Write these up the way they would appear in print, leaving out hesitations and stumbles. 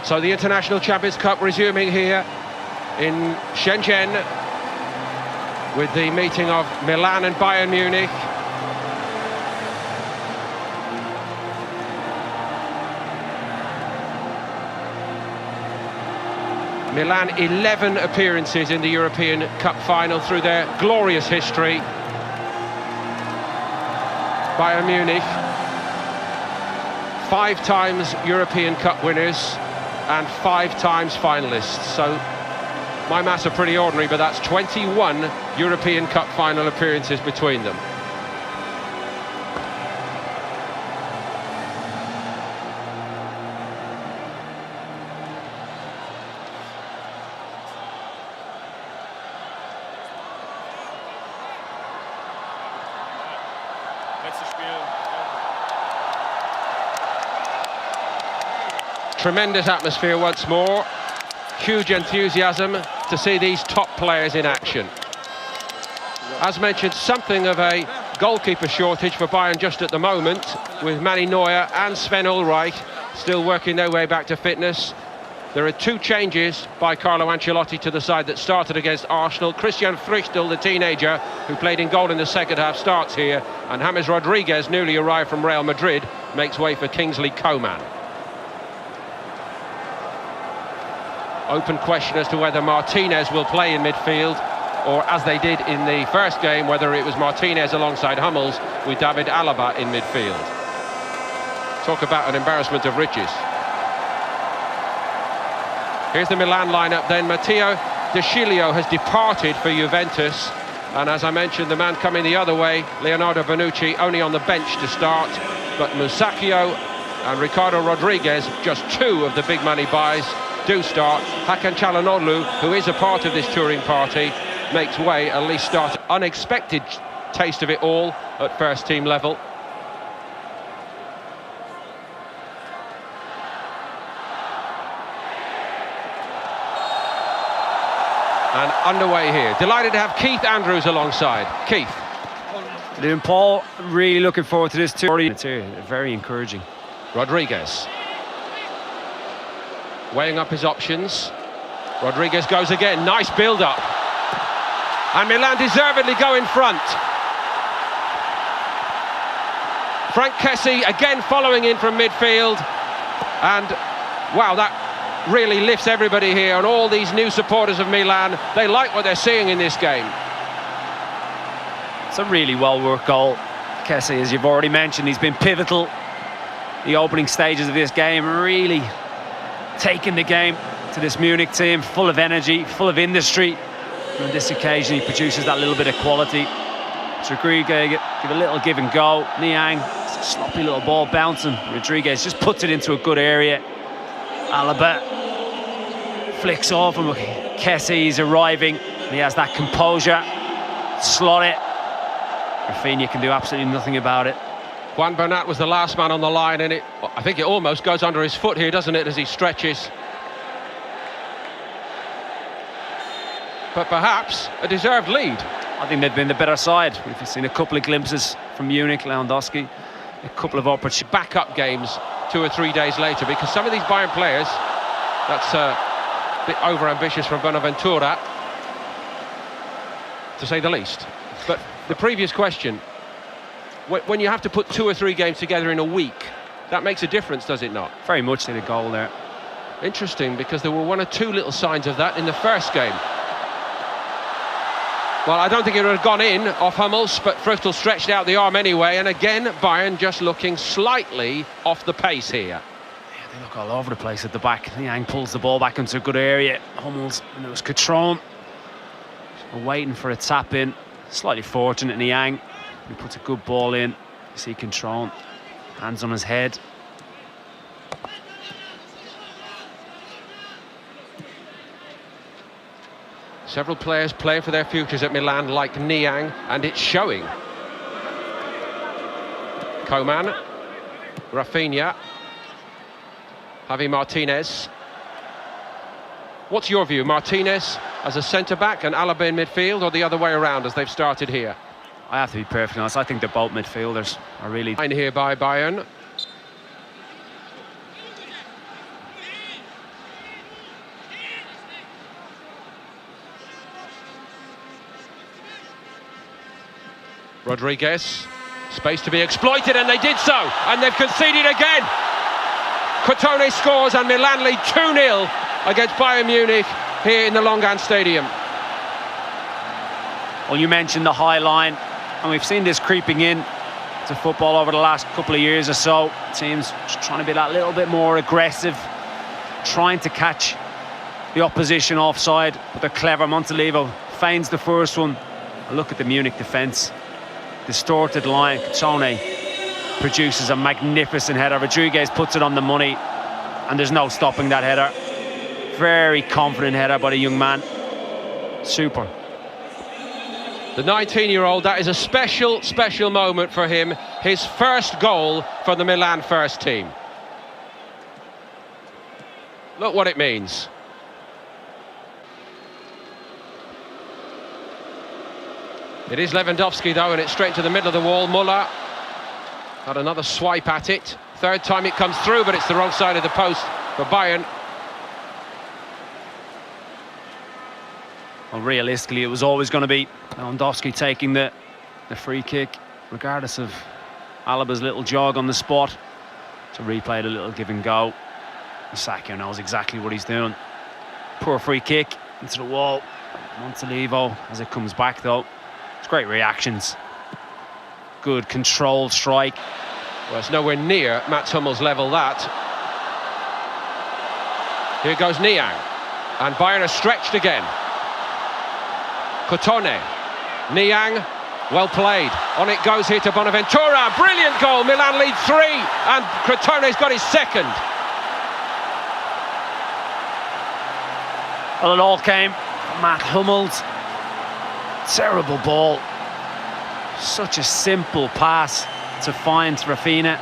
So the International Champions Cup resuming here in Shenzhen with the meeting of Milan and Bayern Munich. Milan 11 appearances in the European Cup final through their glorious history. Bayern Munich, 5 times European Cup winners and 5 times finalists. So my maths are pretty ordinary, but that's 21 European Cup final appearances between them. Tremendous atmosphere once more. Huge enthusiasm to see these top players in action. As mentioned, something of a goalkeeper shortage for Bayern just at the moment, with Manny Neuer and Sven Ulreich still working their way back to fitness. There are 2 changes by Carlo Ancelotti to the side that started against Arsenal. Christian Frichtel, the teenager who played in goal in the second half, starts here, and James Rodriguez, newly arrived from Real Madrid, makes way for Kingsley Coman. Open question as to whether Martinez will play in midfield, or as they did in the first game, whether it was Martinez alongside Hummels with David Alaba in midfield. Talk about an embarrassment of riches. Here's the Milan lineup then. Matteo De Sciglio has departed for Juventus, and as I mentioned, the man coming the other way, Leonardo Bonucci, only on the bench to start, but Musacchio and Ricardo Rodriguez, just 2 of the big money buys, do start. Hakan Çalhanoğlu, who is a part of this touring party, makes way, at least start. Unexpected taste of it all at first team level. And underway here. Delighted to have Keith Andrews alongside. Keith. And Paul, really looking forward to this tour. It's here, very encouraging. Rodriguez. Weighing up his options. Rodriguez goes again. Nice build-up. And Milan deservedly go in front. Frank Kessie again following in from midfield. And, wow, that really lifts everybody here. And all these new supporters of Milan, they like what they're seeing in this game. It's a really well-worked goal. Kessie, as you've already mentioned, he's been pivotal. The opening stages of this game, really taking the game to this Munich team, full of energy, full of industry. And on this occasion, he produces that little bit of quality. Rodriguez give a little give and go. Niang, it's a sloppy little ball bouncing. Rodriguez just puts it into a good area. Alaba flicks off him. Kessie's arriving. He has that composure. Slot it. Rafinha can do absolutely nothing about it. Juan Bernat was the last man on the line, and I think it almost goes under his foot here, doesn't it, as he stretches. But perhaps a deserved lead. I think they've been the better side. We've seen a couple of glimpses from Munich, Lewandowski, a couple of opportunities. Backup games 2 or 3 days later, because some of these Bayern players, that's a bit over-ambitious from Bonaventura, to say the least. But the previous question, when you have to put 2 or 3 games together in a week, that makes a difference, does it not? Very much in a goal there. Interesting, because there were 1 or 2 little signs of that in the first game. Well, I don't think it would have gone in off Hummels, but Frichtel stretched out the arm anyway, and again, Bayern just looking slightly off the pace here. Yeah, they look all over the place at the back. Niang pulls the ball back into a good area. Hummels, and it was Cotrone waiting for a tap in. Slightly fortunate, Niang. He puts a good ball in. You see Cotrone, hands on his head. Several players playing for their futures at Milan, like Niang, and it's showing. Coman, Rafinha, Javi Martinez. What's your view? Martinez as a centre-back and Alaba in midfield, or the other way around as they've started here? I have to be perfectly honest, I think they're both midfielders. I really... Here by Bayern. Rodriguez, space to be exploited, and they did so, and they've conceded again. Crotone scores and Milan lead 2-0 against Bayern Munich here in the Longan Stadium. Well, you mentioned the high line, and we've seen this creeping in to football over the last couple of years or so. Teams just trying to be that little bit more aggressive, trying to catch the opposition offside, but they're clever. Montalivo feigns the first one. Look at the Munich defence. Distorted line. Crotone produces a magnificent header. Rodriguez puts it on the money, and there's no stopping that header. Very confident header by the young man. Super. The 19-year-old, that is a special, special moment for him. His first goal for the Milan first team. Look what it means. It is Lewandowski, though, and it's straight to the middle of the wall. Muller had another swipe at it. Third time it comes through, but it's the wrong side of the post for Bayern. Well, realistically, it was always going to be Lewandowski taking the free kick, regardless of Alaba's little jog on the spot. To replay the little give and go. Sakio knows exactly what he's doing. Poor free kick into the wall. Montalivo as it comes back, though. It's great reactions. Good controlled strike. Well, it's nowhere near Mats Hummels' level, that. Here goes Niang. And Bayern are stretched again. Crotone. Niang, well played. On it goes here to Bonaventura. Brilliant goal. Milan lead 3. And Crotone's got his second. Well, it all came from Mats Hummels. Terrible ball. Such a simple pass to find Rafinha.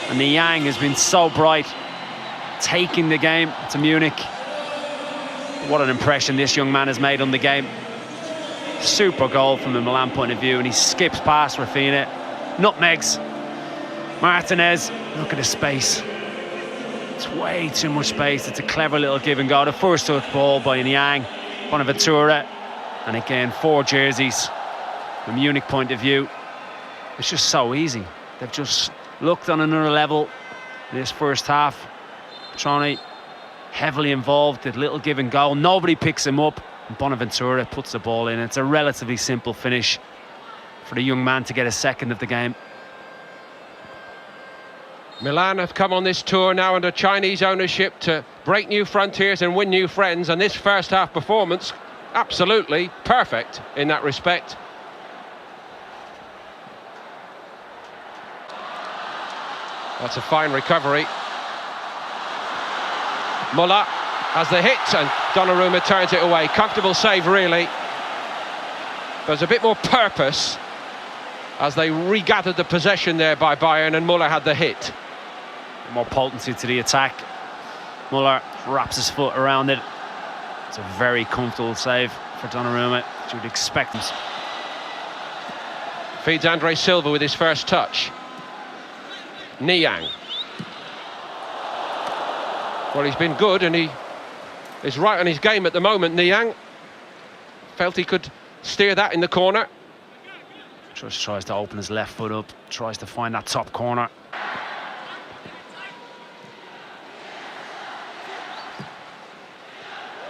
And Niang has been so bright, taking the game to Munich. What an impression this young man has made on the game. Super goal from a Milan point of view, and he skips past Rafinha. Nutmegs. Martinez, look at the space. It's way too much space. It's a clever little give and go. The first touch ball by Niang. Bonaventura, and again 4 jerseys. From Munich point of view, it's just so easy. They've just looked on another level in this first half. Crotone heavily involved, did little give and go. Nobody picks him up, and Bonaventura puts the ball in. It's a relatively simple finish for the young man to get a second of the game. Milan have come on this tour now under Chinese ownership to break new frontiers and win new friends, and this first half performance absolutely perfect in that respect. That's a fine recovery. Muller has the hit, and Donnarumma turns it away. Comfortable save, really. There's a bit more purpose as they regathered the possession there by Bayern, and Muller had the hit. More potency to the attack. Muller wraps his foot around it. It's a very comfortable save for Donnarumma, which you would expect him. Feeds Andre Silva with his first touch. Niang. Well, he's been good, and he is right on his game at the moment. Niang felt he could steer that in the corner. Just tries to open his left foot up, tries to find that top corner.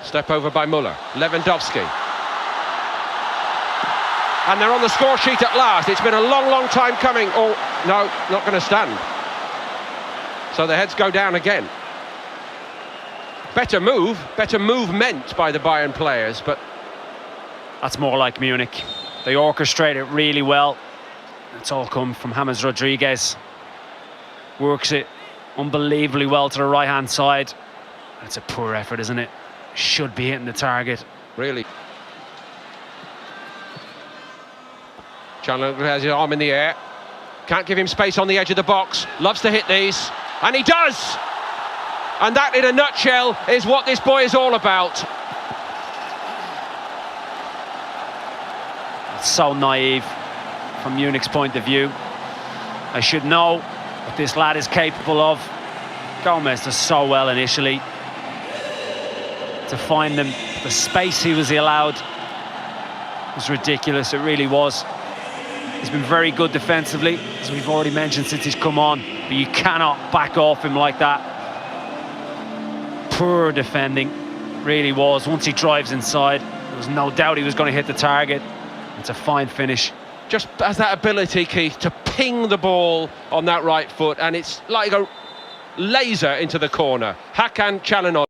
Step over by Muller. Lewandowski. And they're on the score sheet at last. It's been a long, long time coming. Oh, no, not going to stand. So the heads go down again. Better movement by the Bayern players, but... That's more like Munich. They orchestrate it really well. It's all come from James Rodriguez. Works it unbelievably well to the right-hand side. It's a poor effort, isn't it? Should be hitting the target. Really. Chandler has his arm in the air. Can't give him space on the edge of the box. Loves to hit these. And he does! And that, in a nutshell, is what this boy is all about. It's so naive from Munich's point of view. I should know what this lad is capable of. Gomez does so well initially to find them. The space he was allowed was ridiculous, it really was. He's been very good defensively, as we've already mentioned, since he's come on, but you cannot back off him like that. Poor defending, really was. Once he drives inside, there was no doubt he was going to hit the target. It's a fine finish. Just has that ability, Keith, to ping the ball on that right foot, and it's like a laser into the corner. Hakan Çalhanoğlu.